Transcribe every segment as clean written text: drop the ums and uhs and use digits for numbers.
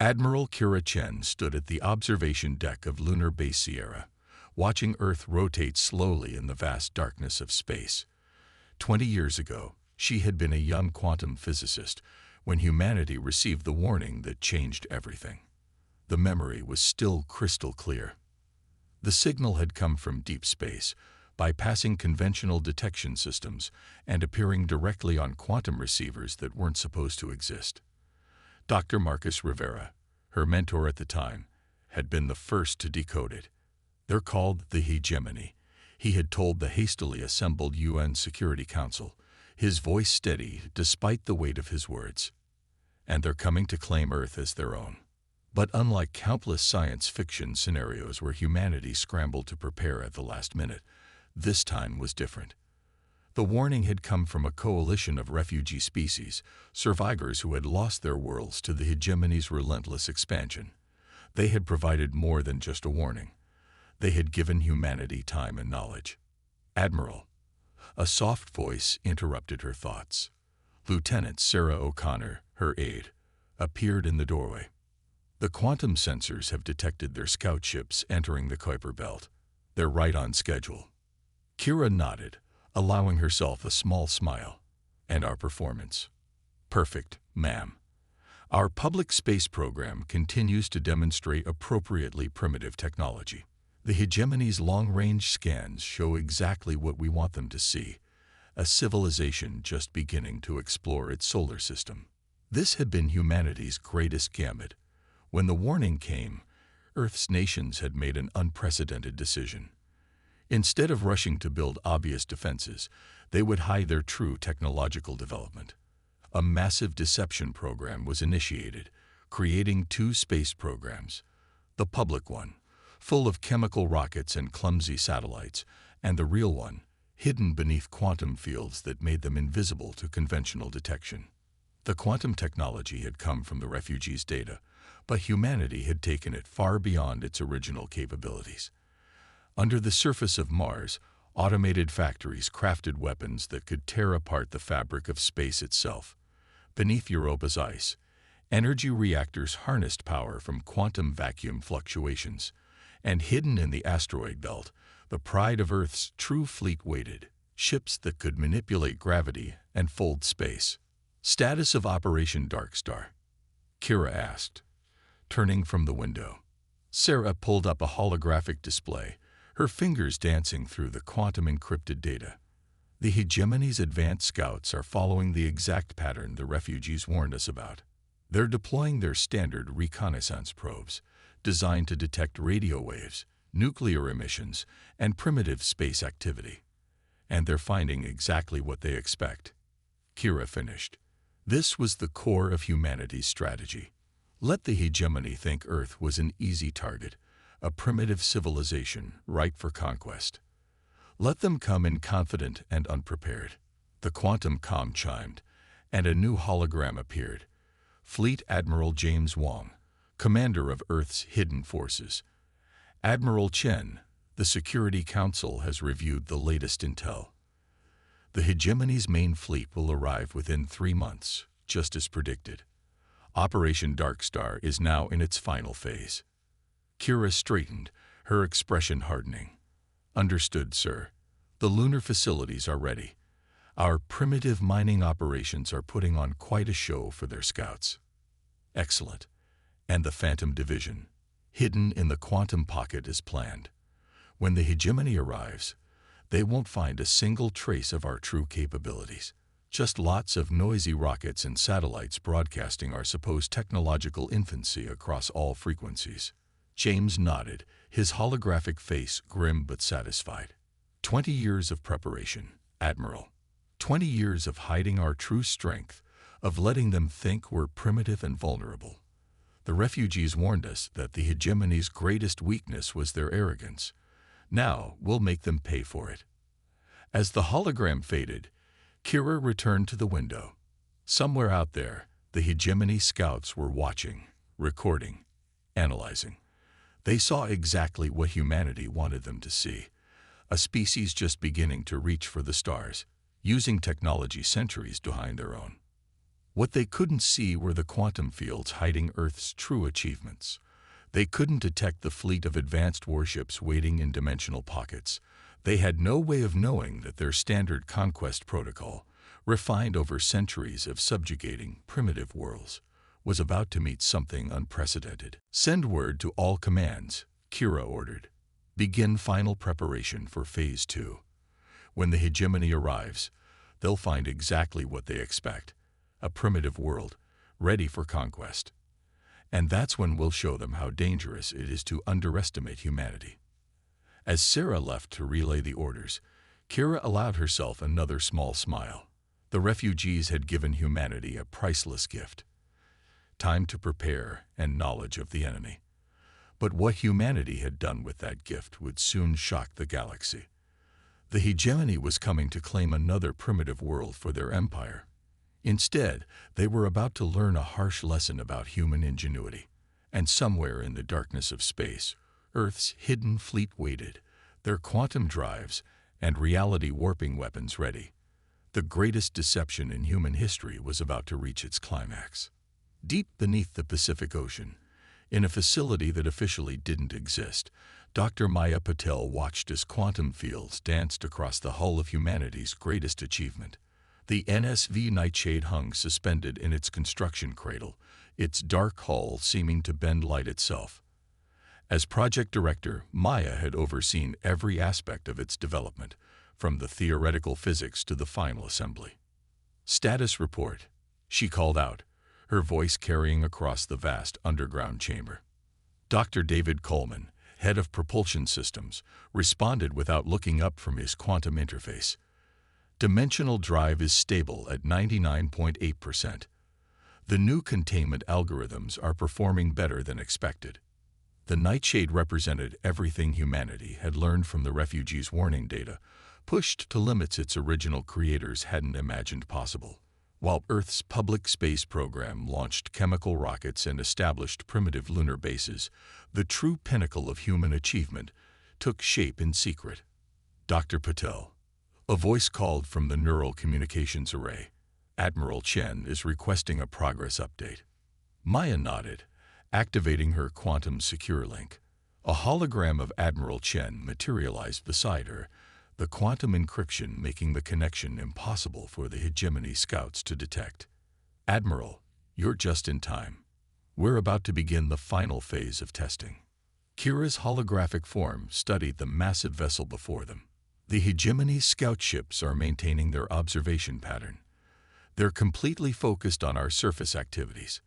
Admiral Kira Chen stood at the observation deck of Lunar Base Sierra, watching Earth rotate slowly in the vast darkness of space. 20 years ago, she had been a young quantum physicist when humanity received the warning that changed everything. The memory was still crystal clear. The signal had come from deep space, bypassing conventional detection systems and appearing directly on quantum receivers that weren't supposed to exist. Dr. Marcus Rivera, her mentor at the time, had been the first to decode it. They're called the hegemony, he had told the hastily assembled UN Security Council, his voice steady despite the weight of his words. And they're coming to claim Earth as their own. But unlike countless science fiction scenarios where humanity scrambled to prepare at the last minute, this time was different. The warning had come from a coalition of refugee species, survivors who had lost their worlds to the hegemony's relentless expansion. They had provided more than just a warning. They had given humanity time and knowledge. Admiral, a soft voice interrupted her thoughts. Lieutenant Sarah O'Connor, her aide, appeared in the doorway. The quantum sensors have detected their scout ships entering the Kuiper Belt. They're right on schedule. Kira nodded, allowing herself a small smile. And our performance? Perfect, ma'am. Our public space program continues to demonstrate appropriately primitive technology. The hegemony's long-range scans show exactly what we want them to see, a civilization just beginning to explore its solar system. This had been humanity's greatest gambit. When the warning came, Earth's nations had made an unprecedented decision. Instead of rushing to build obvious defenses, they would hide their true technological development. A massive deception program was initiated, creating two space programs. The public one, full of chemical rockets and clumsy satellites, and the real one, hidden beneath quantum fields that made them invisible to conventional detection. The quantum technology had come from the refugees' data, but humanity had taken it far beyond its original capabilities. Under the surface of Mars, automated factories crafted weapons that could tear apart the fabric of space itself. Beneath Europa's ice, energy reactors harnessed power from quantum vacuum fluctuations, and hidden in the asteroid belt, the pride of Earth's true fleet waited, ships that could manipulate gravity and fold space. Status of Operation Darkstar? Kira asked, turning from the window. Sarah pulled up a holographic display, her fingers dancing through the quantum-encrypted data. The hegemony's advanced scouts are following the exact pattern the refugees warned us about. They're deploying their standard reconnaissance probes, designed to detect radio waves, nuclear emissions, and primitive space activity. And they're finding exactly what they expect. Kira finished. This was the core of humanity's strategy. Let the hegemony think Earth was an easy target, a primitive civilization ripe for conquest. Let them come in confident and unprepared. The quantum comm chimed, and a new hologram appeared. Fleet Admiral James Wong, commander of Earth's hidden forces. Admiral Chen, the Security Council has reviewed the latest intel. The hegemony's main fleet will arrive within 3 months, just as predicted. Operation Darkstar is now in its final phase. Kira straightened, her expression hardening. Understood, sir. The lunar facilities are ready. Our primitive mining operations are putting on quite a show for their scouts. Excellent. And the Phantom Division, hidden in the quantum pocket as planned. When the hegemony arrives, they won't find a single trace of our true capabilities. Just lots of noisy rockets and satellites broadcasting our supposed technological infancy across all frequencies. James nodded, his holographic face grim but satisfied. 20 years of preparation, Admiral. 20 years of hiding our true strength, of letting them think we're primitive and vulnerable. The refugees warned us that the hegemony's greatest weakness was their arrogance. Now we'll make them pay for it. As the hologram faded, Kira returned to the window. Somewhere out there, the hegemony scouts were watching, recording, analyzing. They saw exactly what humanity wanted them to see, a species just beginning to reach for the stars, using technology centuries behind their own. What they couldn't see were the quantum fields hiding Earth's true achievements. They couldn't detect the fleet of advanced warships waiting in dimensional pockets. They had no way of knowing that their standard conquest protocol, refined over centuries of subjugating primitive worlds, was about to meet something unprecedented. "Send word to all commands," Kira ordered. "Begin final preparation for Phase 2. When the hegemony arrives, they'll find exactly what they expect, a primitive world, ready for conquest. And that's when we'll show them how dangerous it is to underestimate humanity." As Sarah left to relay the orders, Kira allowed herself another small smile. The refugees had given humanity a priceless gift: time to prepare and knowledge of the enemy. But what humanity had done with that gift would soon shock the galaxy. The hegemony was coming to claim another primitive world for their empire. Instead, they were about to learn a harsh lesson about human ingenuity. And somewhere in the darkness of space, Earth's hidden fleet waited, their quantum drives and reality-warping weapons ready. The greatest deception in human history was about to reach its climax. Deep beneath the Pacific Ocean, in a facility that officially didn't exist, Dr. Maya Patel watched as quantum fields danced across the hull of humanity's greatest achievement. The NSV Nightshade hung suspended in its construction cradle, its dark hull seeming to bend light itself. As project director, Maya had overseen every aspect of its development, from the theoretical physics to the final assembly. "Status report," she called out, her voice carrying across the vast underground chamber. Dr. David Coleman, head of propulsion systems, responded without looking up from his quantum interface. "Dimensional drive is stable at 99.8%. The new containment algorithms are performing better than expected." The Nightshade represented everything humanity had learned from the refugees' warning data, pushed to limits its original creators hadn't imagined possible. While Earth's public space program launched chemical rockets and established primitive lunar bases, the true pinnacle of human achievement took shape in secret. "Dr. Patel," a voice called from the Neural Communications Array, "Admiral Chen is requesting a progress update." Maya nodded, activating her quantum secure link. A hologram of Admiral Chen materialized beside her, the quantum encryption making the connection impossible for the hegemony scouts to detect. "Admiral, you're just in time. We're about to begin the final phase of testing." Kira's holographic form studied the massive vessel before them. The hegemony scout ships are maintaining their observation pattern. They're completely focused on our surface activities.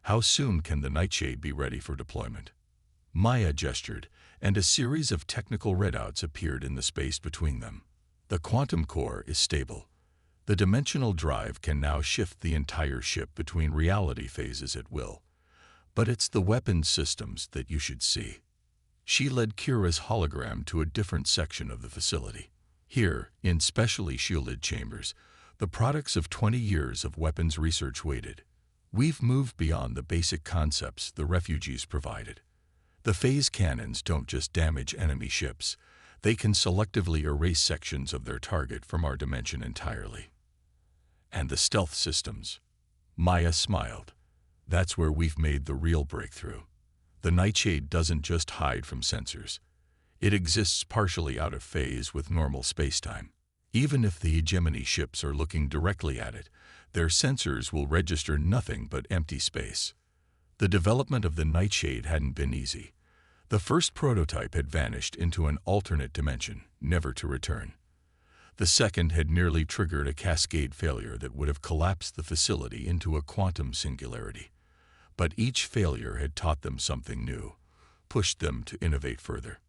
How soon can the Nightshade be ready for deployment? Maya gestured, and a series of technical readouts appeared in the space between them. The quantum core is stable. The dimensional drive can now shift the entire ship between reality phases at will. But it's the weapons systems that you should see. She led Kira's hologram to a different section of the facility. Here, in specially shielded chambers, the products of 20 years of weapons research waited. We've moved beyond the basic concepts the refugees provided. The phase cannons don't just damage enemy ships, they can selectively erase sections of their target from our dimension entirely. "And the stealth systems." Maya smiled. "That's where we've made the real breakthrough. The Nightshade doesn't just hide from sensors. It exists partially out of phase with normal spacetime. Even if the hegemony ships are looking directly at it, their sensors will register nothing but empty space." The development of the Nightshade hadn't been easy. The first prototype had vanished into an alternate dimension, never to return. The second had nearly triggered a cascade failure that would have collapsed the facility into a quantum singularity. But each failure had taught them something new, pushed them to innovate further.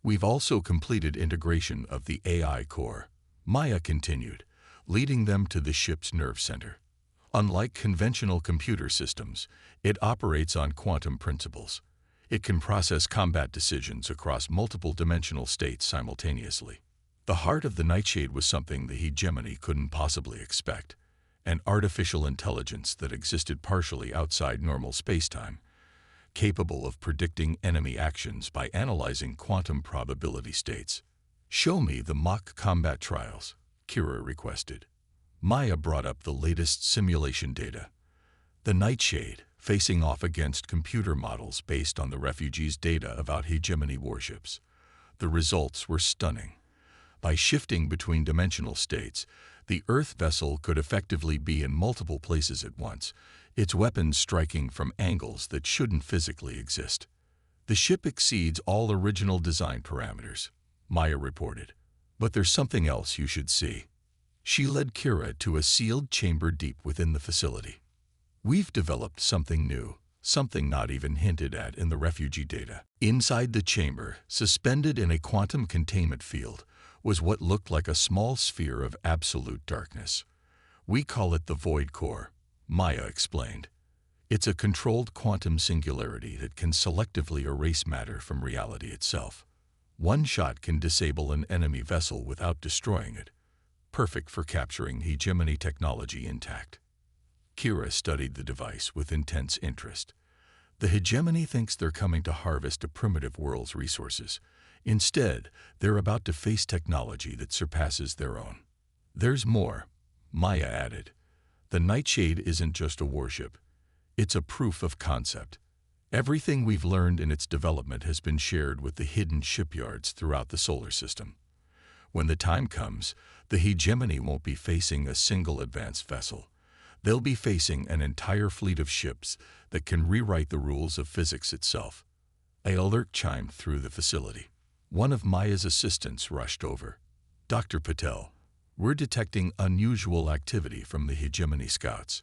"We've also completed integration of the AI core," Maya continued, leading them to the ship's nerve center. "Unlike conventional computer systems, it operates on quantum principles. It can process combat decisions across multiple dimensional states simultaneously." The heart of the Nightshade was something the hegemony couldn't possibly expect, an artificial intelligence that existed partially outside normal spacetime, capable of predicting enemy actions by analyzing quantum probability states. "Show me the mock combat trials," Kira requested. Maya brought up the latest simulation data. The Nightshade, facing off against computer models based on the refugees' data about hegemony warships. The results were stunning. By shifting between dimensional states, the Earth vessel could effectively be in multiple places at once, its weapons striking from angles that shouldn't physically exist. The ship exceeds all original design parameters, Maya reported. But there's something else you should see. She led Kira to a sealed chamber deep within the facility. We've developed something new, something not even hinted at in the refugee data. Inside the chamber, suspended in a quantum containment field, was what looked like a small sphere of absolute darkness. We call it the Void Core, Maya explained. It's a controlled quantum singularity that can selectively erase matter from reality itself. One shot can disable an enemy vessel without destroying it, perfect for capturing hegemony technology intact. Kira studied the device with intense interest. The hegemony thinks they're coming to harvest a primitive world's resources. Instead, they're about to face technology that surpasses their own. There's more, Maya added. The Nightshade isn't just a warship. It's a proof of concept. Everything we've learned in its development has been shared with the hidden shipyards throughout the solar system. When the time comes, the hegemony won't be facing a single advanced vessel. They'll be facing an entire fleet of ships that can rewrite the rules of physics itself. An alert chimed through the facility. One of Maya's assistants rushed over. Dr. Patel, we're detecting unusual activity from the hegemony scouts.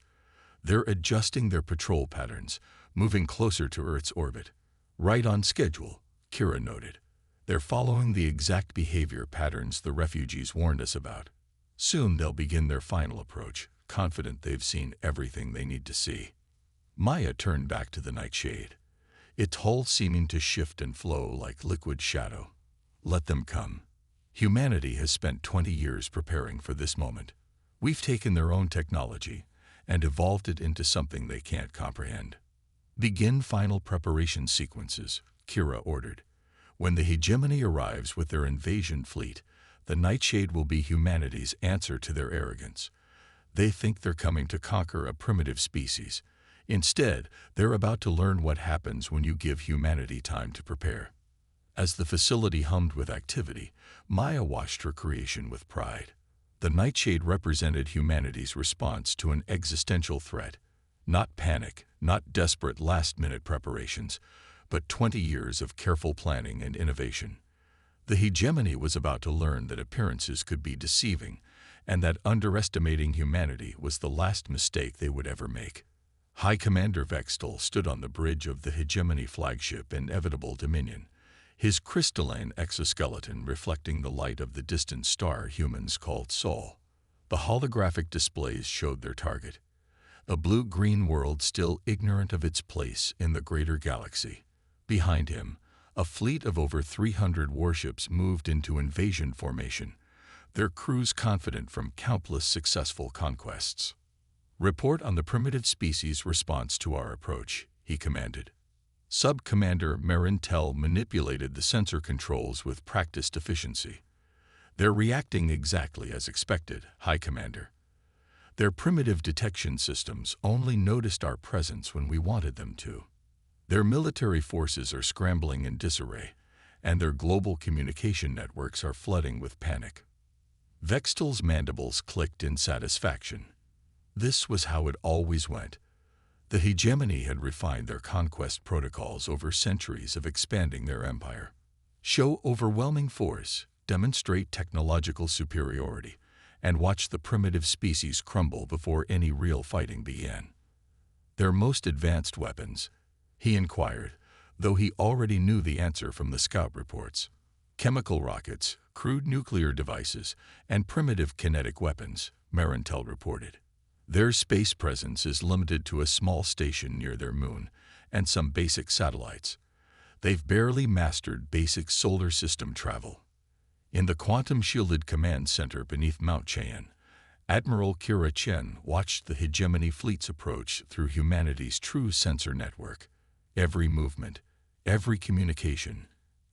They're adjusting their patrol patterns, moving closer to Earth's orbit. Right on schedule, Kira noted. They're following the exact behavior patterns the refugees warned us about. Soon they'll begin their final approach, confident they've seen everything they need to see. Maya turned back to the Nightshade, its hull seeming to shift and flow like liquid shadow. Let them come. Humanity has spent 20 years preparing for this moment. We've taken their own technology and evolved it into something they can't comprehend. Begin final preparation sequences, Kira ordered. When the hegemony arrives with their invasion fleet, the Nightshade will be humanity's answer to their arrogance. They think they're coming to conquer a primitive species. Instead, they're about to learn what happens when you give humanity time to prepare. As the facility hummed with activity, Maya watched her creation with pride. The Nightshade represented humanity's response to an existential threat. Not panic, not desperate last-minute preparations, but 20 years of careful planning and innovation. The hegemony was about to learn that appearances could be deceiving, and that underestimating humanity was the last mistake they would ever make. High Commander Vextal stood on the bridge of the hegemony flagship Inevitable Dominion, his crystalline exoskeleton reflecting the light of the distant star humans called Sol. The holographic displays showed their target, a blue-green world still ignorant of its place in the greater galaxy. Behind him, a fleet of over 300 warships moved into invasion formation, their crews confident from countless successful conquests. Report on the primitive species' response to our approach, he commanded. Sub-Commander Marintel manipulated the sensor controls with practiced efficiency. They're reacting exactly as expected, High Commander. Their primitive detection systems only noticed our presence when we wanted them to. Their military forces are scrambling in disarray, and their global communication networks are flooding with panic. Vextal's mandibles clicked in satisfaction. This was how it always went. The hegemony had refined their conquest protocols over centuries of expanding their empire. Show overwhelming force, demonstrate technological superiority, and watch the primitive species crumble before any real fighting began. Their most advanced weapons, he inquired, though he already knew the answer from the scout reports. Chemical rockets, crude nuclear devices, and primitive kinetic weapons, Marintel reported. Their space presence is limited to a small station near their moon and some basic satellites. They've barely mastered basic solar system travel. In the quantum-shielded command center beneath Mount Cheyenne, Admiral Kira Chen watched the hegemony fleet's approach through humanity's true sensor network. Every movement, every communication,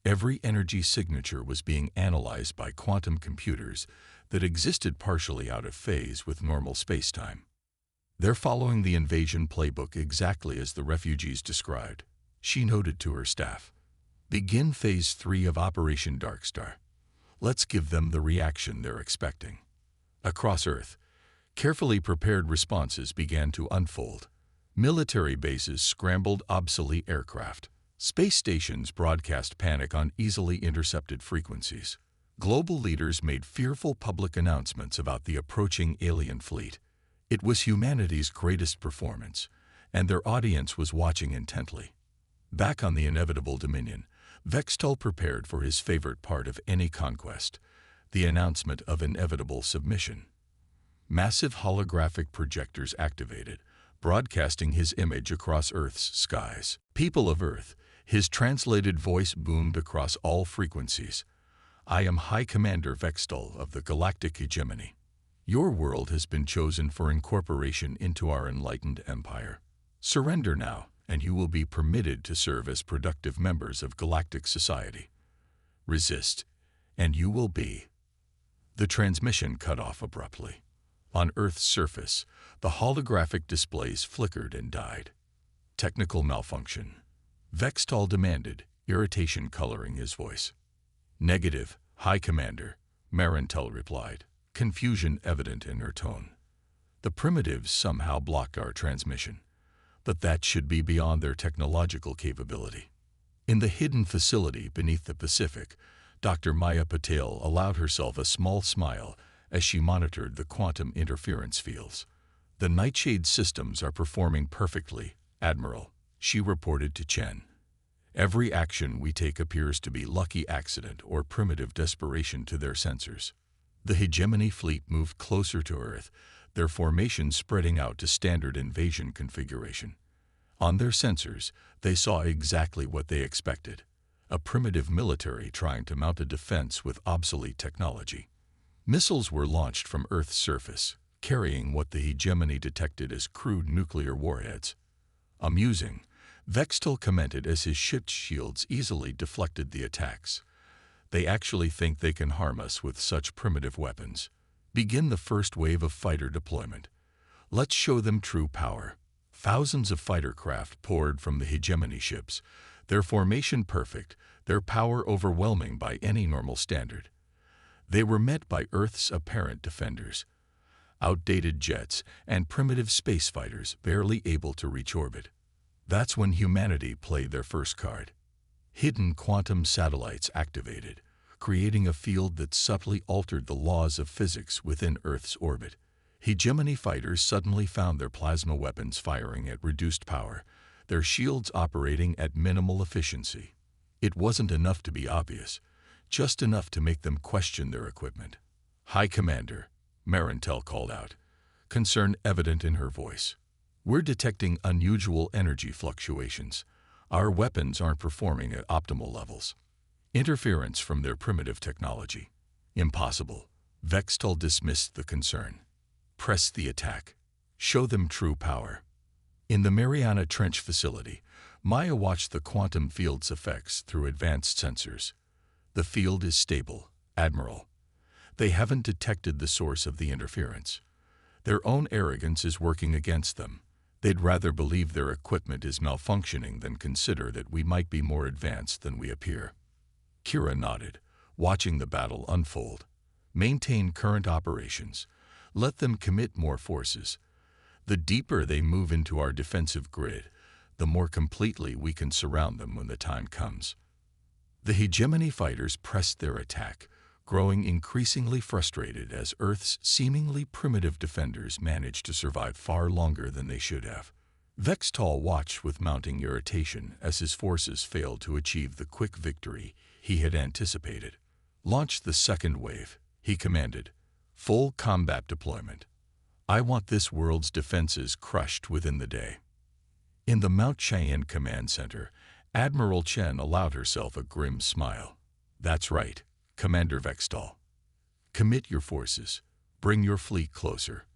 every energy signature was being analyzed by quantum computers that existed partially out of phase with normal spacetime. They're following the invasion playbook exactly as the refugees described, she noted to her staff. Begin Phase 3 of Operation Darkstar. Let's give them the reaction they're expecting. Across Earth, carefully prepared responses began to unfold. Military bases scrambled obsolete aircraft. Space stations broadcast panic on easily intercepted frequencies. Global leaders made fearful public announcements about the approaching alien fleet. It was humanity's greatest performance, and their audience was watching intently. Back on the inevitable Dominion, Vextol prepared for his favorite part of any conquest, the announcement of inevitable submission. Massive holographic projectors activated, broadcasting his image across Earth's skies. People of Earth, his translated voice boomed across all frequencies. I am High Commander Vextol of the Galactic Hegemony. Your world has been chosen for incorporation into our enlightened empire. Surrender now, and you will be permitted to serve as productive members of galactic society. Resist, and you will be. The transmission cut off abruptly. On Earth's surface, the holographic displays flickered and died. Technical malfunction. Vextol demanded, irritation coloring his voice. Negative, High Commander, Marintel replied, confusion evident in her tone. The primitives somehow blocked our transmission, but that should be beyond their technological capability. In the hidden facility beneath the Pacific, Dr. Maya Patel allowed herself a small smile as she monitored the quantum interference fields. The Nightshade systems are performing perfectly, Admiral, she reported to Chen. Every action we take appears to be lucky accident or primitive desperation to their sensors. The Hegemony fleet moved closer to Earth, their formation spreading out to standard invasion configuration. On their sensors, they saw exactly what they expected: a primitive military trying to mount a defense with obsolete technology. Missiles were launched from Earth's surface, carrying what the Hegemony detected as crude nuclear warheads. Amusing, Vextol commented as his ship's shields easily deflected the attacks. They actually think they can harm us with such primitive weapons. Begin the first wave of fighter deployment. Let's show them true power. Thousands of fighter craft poured from the Hegemony ships, their formation perfect, their power overwhelming by any normal standard. They were met by Earth's apparent defenders, outdated jets and primitive space fighters barely able to reach orbit. That's when humanity played their first card. Hidden quantum satellites activated, creating a field that subtly altered the laws of physics within Earth's orbit. Hegemony fighters suddenly found their plasma weapons firing at reduced power, their shields operating at minimal efficiency. It wasn't enough to be obvious, just enough to make them question their equipment. High Commander, Marintel called out, concern evident in her voice. We're detecting unusual energy fluctuations. Our weapons aren't performing at optimal levels. Interference from their primitive technology. Impossible. Vextol dismissed the concern. Press the attack. Show them true power. In the Mariana Trench facility, Maya watched the quantum field's effects through advanced sensors. The field is stable, Admiral. They haven't detected the source of the interference. Their own arrogance is working against them. They'd rather believe their equipment is malfunctioning than consider that we might be more advanced than we appear. Kira nodded, watching the battle unfold. Maintain current operations. Let them commit more forces. The deeper they move into our defensive grid, the more completely we can surround them when the time comes. The Hegemony fighters pressed their attack, growing increasingly frustrated as Earth's seemingly primitive defenders managed to survive far longer than they should have. Vextol watched with mounting irritation as his forces failed to achieve the quick victory he had anticipated. Launch the second wave, he commanded. Full combat deployment. I want this world's defenses crushed within the day. In the Mount Cheyenne Command Center, Admiral Chen allowed herself a grim smile. That's right, Commander Vextol. Commit your forces. Bring your fleet closer.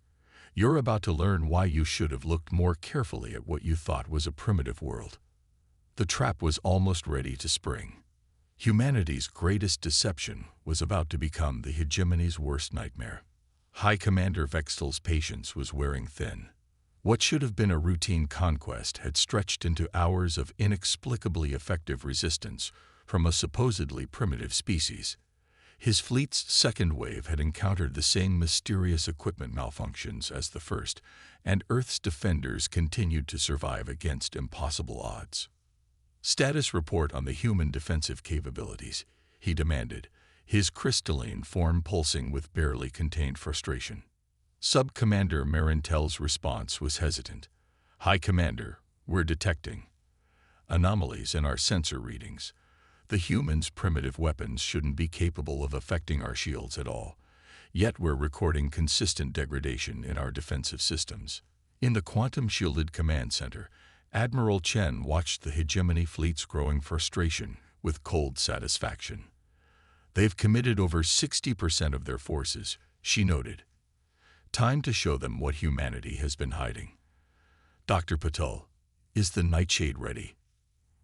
You're about to learn why you should have looked more carefully at what you thought was a primitive world. The trap was almost ready to spring. Humanity's greatest deception was about to become the hegemony's worst nightmare. High Commander Vextel's patience was wearing thin. What should have been a routine conquest had stretched into hours of inexplicably effective resistance from a supposedly primitive species. His fleet's second wave had encountered the same mysterious equipment malfunctions as the first, and Earth's defenders continued to survive against impossible odds. "Status report on the human defensive capabilities," he demanded, his crystalline form pulsing with barely contained frustration. Sub-Commander Marintel's response was hesitant. "High Commander, we're detecting anomalies in our sensor readings. The humans' primitive weapons shouldn't be capable of affecting our shields at all, yet we're recording consistent degradation in our defensive systems." In the quantum-shielded command center, Admiral Chen watched the hegemony fleet's growing frustration with cold satisfaction. "They've committed over 60% of their forces," she noted. "Time to show them what humanity has been hiding." "Dr. Patel, is the Nightshade ready?"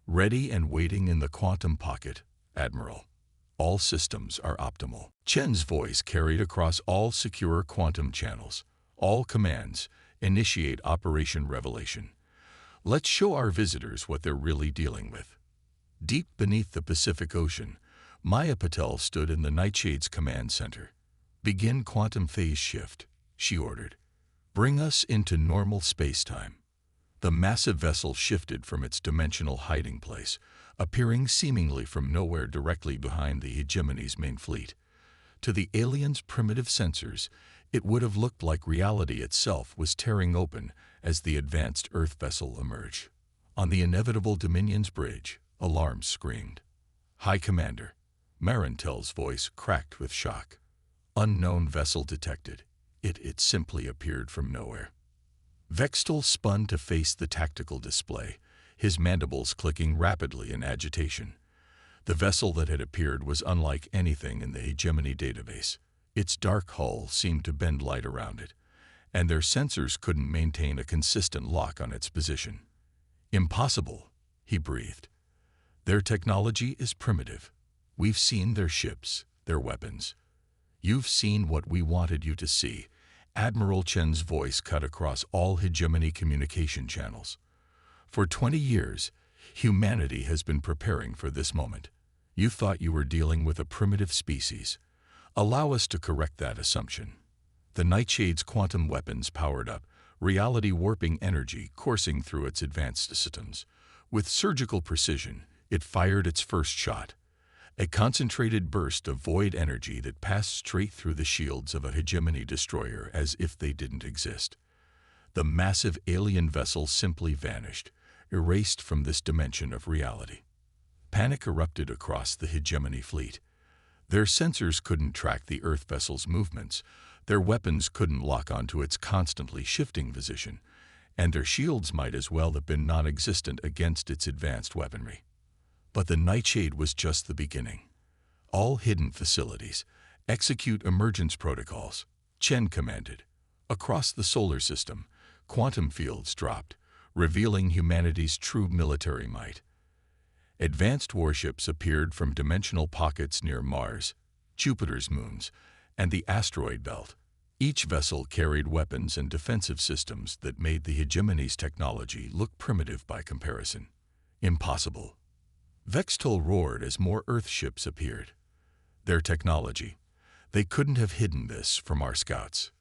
"Ready and waiting in the quantum pocket, Admiral. All systems are optimal." Chen's voice carried across all secure quantum channels. "All commands, initiate Operation Revelation. Let's show our visitors what they're really dealing with." Deep beneath the Pacific Ocean, Maya Patel stood in the Nightshade's command center. "Begin quantum phase shift," she ordered. "Bring us into normal space-time." The massive vessel shifted from its dimensional hiding place, appearing seemingly from nowhere directly behind the hegemony's main fleet. To the aliens' primitive sensors, it would have looked like reality itself was tearing open as the advanced Earth vessel emerged. On the inevitable Dominion's bridge, alarms screamed. "High Commander," Marintel's voice cracked with shock. "Unknown vessel detected. It simply appeared from nowhere." Vextel spun to face the tactical display, his mandibles clicking rapidly in agitation. The vessel that had appeared was unlike anything in the hegemony database. Its dark hull seemed to bend light around it, and their sensors couldn't maintain a consistent lock on its position. "Impossible," he breathed. "Their technology is primitive. We've seen their ships, their weapons. You've seen what we wanted you to see." Admiral Chen's voice cut across all hegemony communication channels. "For 20 years, humanity has been preparing for this moment. You thought you were dealing with a primitive species. Allow us to correct that assumption." The Nightshade's quantum weapons powered up, reality-warping energy coursing through its advanced systems. With surgical precision, it fired its first shot. A concentrated burst of void energy that passed straight through the shields of a hegemony destroyer as if they didn't exist. The massive alien vessel simply vanished, erased from this dimension of reality. Panic erupted across the hegemony fleet. Their sensors couldn't track the Earth vessel's movements, their weapons couldn't lock onto its constantly shifting position, and their shields might as well have been non-existent against its advanced weaponry. But the Nightshade was just the beginning. "All hidden facilities, execute emergence protocols," Chen commanded. Across the solar system, quantum fields dropped, revealing humanity's true military might. Advanced warships appeared from dimensional pockets near Mars, Jupiter's moons, and the asteroid belt. Each vessel carried weapons and defensive systems that made the hegemony's technology look primitive by comparison. "Impossible." Vextel roared as more Earth ships appeared. "Their technology. They couldn't have hidden this from our scouts."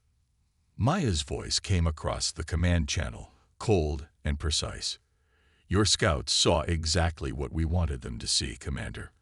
Maya's voice came across the command channel, cold and precise. "Your scouts saw exactly what we wanted them to see, Commander.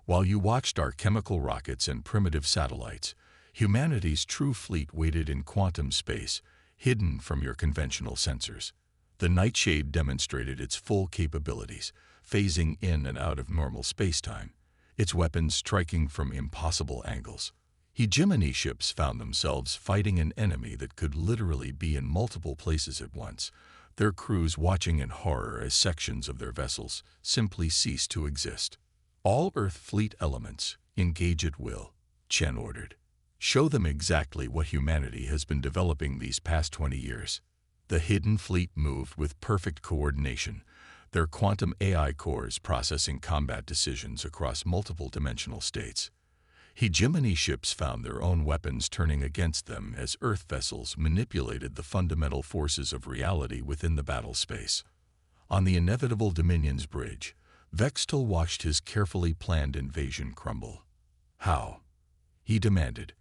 While you watched our chemical rockets and primitive satellites, humanity's true fleet waited in quantum space, hidden from your conventional sensors. The Nightshade demonstrated its full capabilities, phasing in and out of normal spacetime, its weapons striking from impossible angles. Hegemony ships found themselves fighting an enemy that could literally be in multiple places at once, their crews watching in horror as sections of their vessels simply ceased to exist. All Earth fleet elements, engage at will," Chen ordered. "Show them exactly what humanity has been developing these past 20 years." The hidden fleet moved with perfect coordination, their quantum AI cores processing combat decisions across multiple dimensional states. Hegemony ships found their own weapons turning against them as Earth vessels manipulated the fundamental forces of reality within the battle space. On the inevitable Dominion's bridge, Vextal watched his carefully planned invasion crumble. How? He demanded.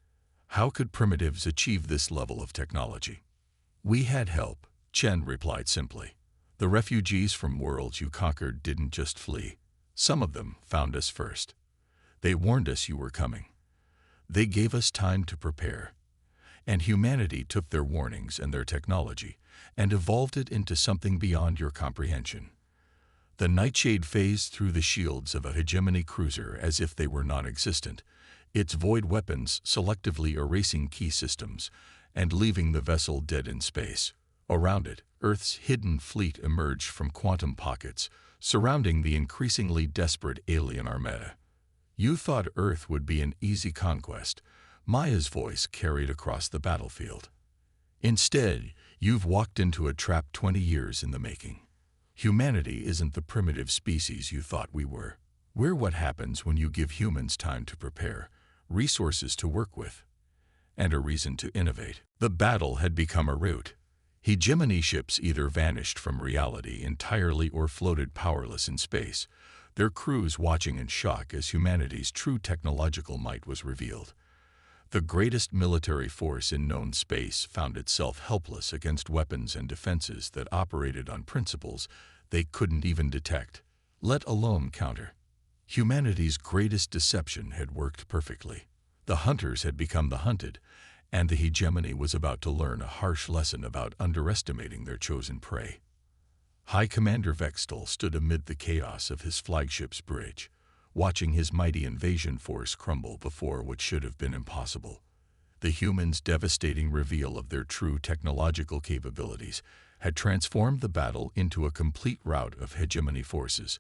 How could primitives achieve this level of technology? We had help, Chen replied simply. The refugees from worlds you conquered didn't just flee. Some of them found us first. They warned us you were coming. They gave us time to prepare. And humanity took their warnings and their technology and evolved it into something beyond your comprehension. The Nightshade phased through the shields of a hegemony cruiser as if they were non-existent, its void weapons selectively erasing key systems and leaving the vessel dead in space. Around it, Earth's hidden fleet emerged from quantum pockets, surrounding the increasingly desperate alien armada. You thought Earth would be an easy conquest, Maya's voice carried across the battlefield. Instead, you've walked into a trap 20 years in the making. Humanity isn't the primitive species you thought we were. We're what happens when you give humans time to prepare, resources to work with, and a reason to innovate. The battle had become a rout. Hegemony ships either vanished from reality entirely or floated powerless in space, their crews watching in shock as humanity's true technological might was revealed. The greatest military force in known space found itself helpless against weapons and defenses that operated on principles they couldn't even detect, let alone counter. Humanity's greatest deception had worked perfectly. The hunters had become the hunted, and the hegemony was about to learn a harsh lesson about underestimating their chosen prey. High Commander Vextal stood amid the chaos of his flagship's bridge, watching his mighty invasion force crumble before what should have been impossible. The humans' devastating reveal of their true technological capabilities had transformed the battle into a complete rout of hegemony forces.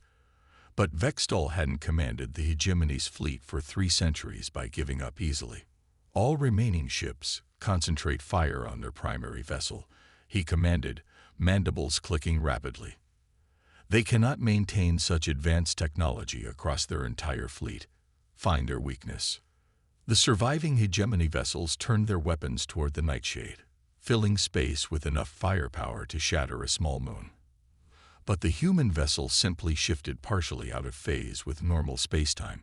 But Vextal hadn't commanded the hegemony's fleet for 3 centuries by giving up easily. All remaining ships concentrate fire on their primary vessel, he commanded, mandibles clicking rapidly. They cannot maintain such advanced technology across their entire fleet. Find their weakness. The surviving hegemony vessels turned their weapons toward the Nightshade, filling space with enough firepower to shatter a small moon. But the human vessel simply shifted partially out of phase with normal spacetime,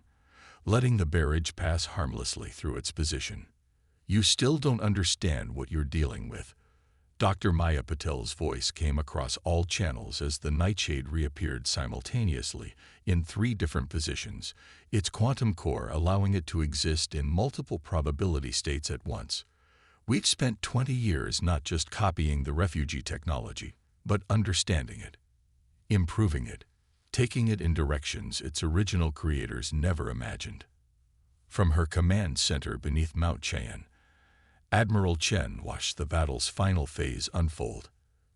letting the barrage pass harmlessly through its position. You still don't understand what you're dealing with. Dr. Maya Patel's voice came across all channels as the Nightshade reappeared simultaneously in 3 different positions, its quantum core allowing it to exist in multiple probability states at once. We've spent 20 years not just copying the refugee technology, but understanding it, improving it, taking it in directions its original creators never imagined. From her command center beneath Mount Cheyenne, Admiral Chen watched the battle's final phase unfold.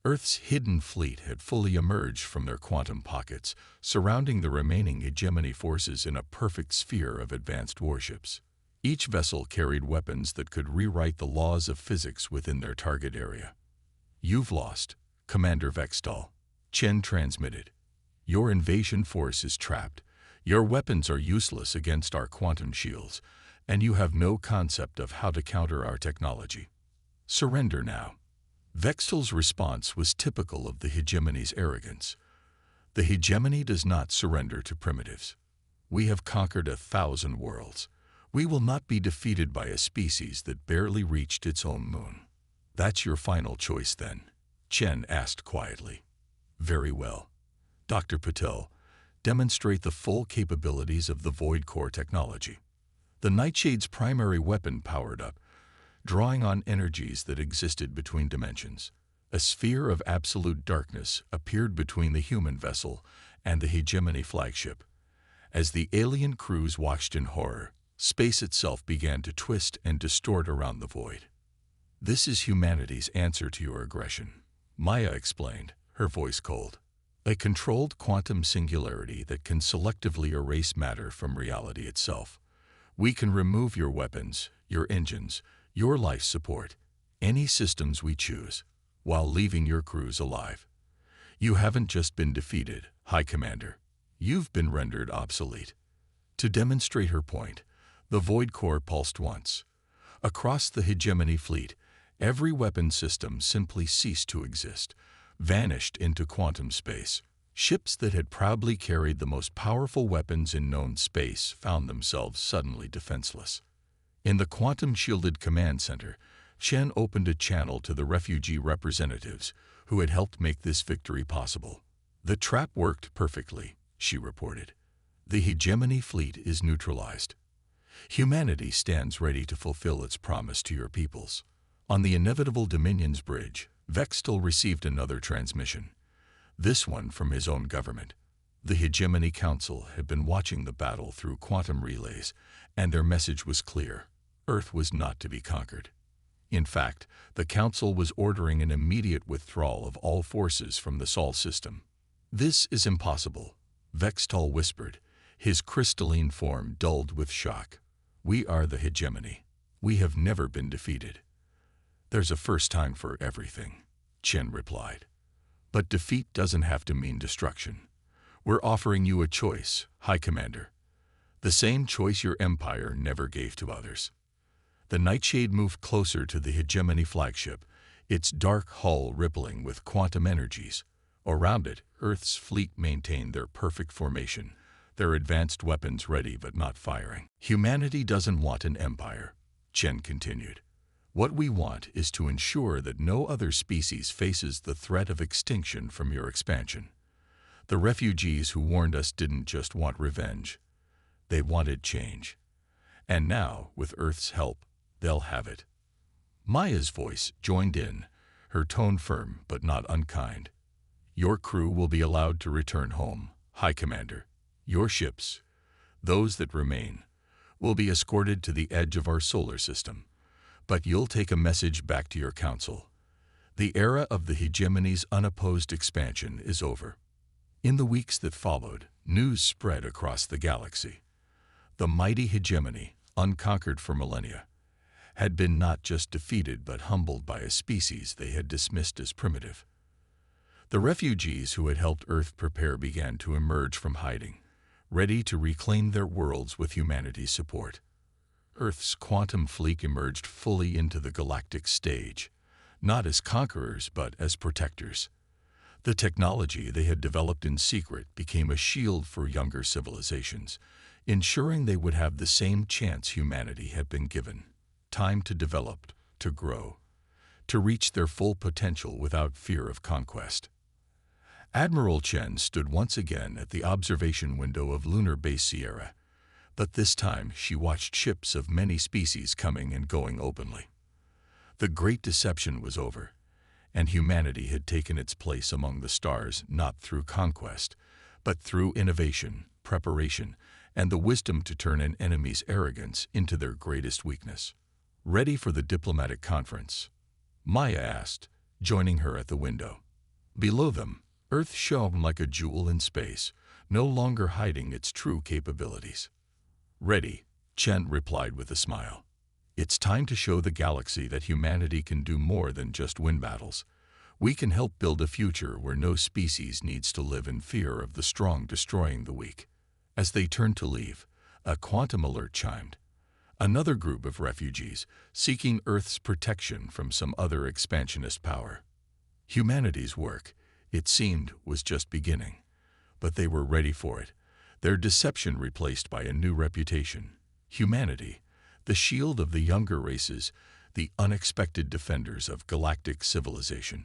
Earth's hidden fleet had fully emerged from their quantum pockets, surrounding the remaining hegemony forces in a perfect sphere of advanced warships. Each vessel carried weapons that could rewrite the laws of physics within their target area. You've lost, Commander Vextal, Chen transmitted. Your invasion force is trapped. Your weapons are useless against our quantum shields, and you have no concept of how to counter our technology. Surrender now. Vextal's response was typical of the hegemony's arrogance. The hegemony does not surrender to primitives. We have conquered 1,000 worlds. We will not be defeated by a species that barely reached its own moon. That's your final choice then? Chen asked quietly. Very well. Dr. Patel, demonstrate the full capabilities of the Void Core technology. The Nightshade's primary weapon powered up, drawing on energies that existed between dimensions. A sphere of absolute darkness appeared between the human vessel and the hegemony flagship. As the alien crews watched in horror, space itself began to twist and distort around the void. This is humanity's answer to your aggression, Maya explained, her voice cold. A controlled quantum singularity that can selectively erase matter from reality itself. We can remove your weapons, your engines, your life support, any systems we choose, while leaving your crews alive. You haven't just been defeated, High Commander, you've been rendered obsolete. To demonstrate her point, the Void Core pulsed once. Across the hegemony fleet, every weapon system simply ceased to exist, vanished into quantum space. Ships that had proudly carried the most powerful weapons in known space found themselves suddenly defenseless. In the quantum-shielded command center, Chen opened a channel to the refugee representatives who had helped make this victory possible. The trap worked perfectly, she reported. The hegemony fleet is neutralized. Humanity stands ready to fulfill its promise to your peoples. On the inevitable Dominion's bridge, Vextal received another transmission, this one from his own government. The Hegemony Council had been watching the battle through quantum relays, and their message was clear. Earth was not to be conquered. In fact, the Council was ordering an immediate withdrawal of all forces from the Sol system. "This is impossible," Vextal whispered, his crystalline form dulled with shock. "We are the Hegemony. We have never been defeated." "There's a first time for everything," Chen replied. "But defeat doesn't have to mean destruction. We're offering you a choice, High Commander. The same choice your empire never gave to others." The Nightshade moved closer to the Hegemony flagship, its dark hull rippling with quantum energies. Around it, Earth's fleet maintained their perfect formation, their advanced weapons ready but not firing. "Humanity doesn't want an empire," Chen continued. "What we want is to ensure that no other species faces the threat of extinction from your expansion. The refugees who warned us didn't just want revenge. They wanted change. And now, with Earth's help, they'll have it." Maya's voice joined in, her tone firm but not unkind. "Your crew will be allowed to return home, High Commander. Your ships, those that remain, will be escorted to the edge of our solar system. But you'll take a message back to your council. The era of the Hegemony's unopposed expansion is over." In the weeks that followed, news spread across the galaxy. The mighty Hegemony, unconquered for millennia, had been not just defeated but humbled by a species they had dismissed as primitive. The refugees who had helped Earth prepare began to emerge from hiding, ready to reclaim their worlds with humanity's support. Earth's quantum fleet emerged fully into the galactic stage, not as conquerors but as protectors. The technology they had developed in secret became a shield for younger civilizations, ensuring they would have the same chance humanity had been given. Time to develop, to grow, to reach their full potential without fear of conquest. Admiral Chen stood once again at the observation window of Lunar Base Sierra, but this time she watched ships of many species coming and going openly. The Great Deception was over, and humanity had taken its place among the stars not through conquest, but through innovation, preparation, and the wisdom to turn an enemy's arrogance into their greatest weakness. "Ready for the diplomatic conference?" Maya asked, joining her at the window. Below them, Earth shone like a jewel in space, no longer hiding its true capabilities. "Ready," Chen replied with a smile. "It's time to show the galaxy that humanity can do more than just win battles. We can help build a future where no species needs to live in fear of the strong destroying the weak." As they turned to leave, a quantum alert chimed. Another group of refugees, seeking Earth's protection from some other expansionist power. Humanity's work, it seemed, was just beginning. But they were ready for it, their deception replaced by a new reputation. Humanity, the shield of the younger races, the unexpected defenders of galactic civilization.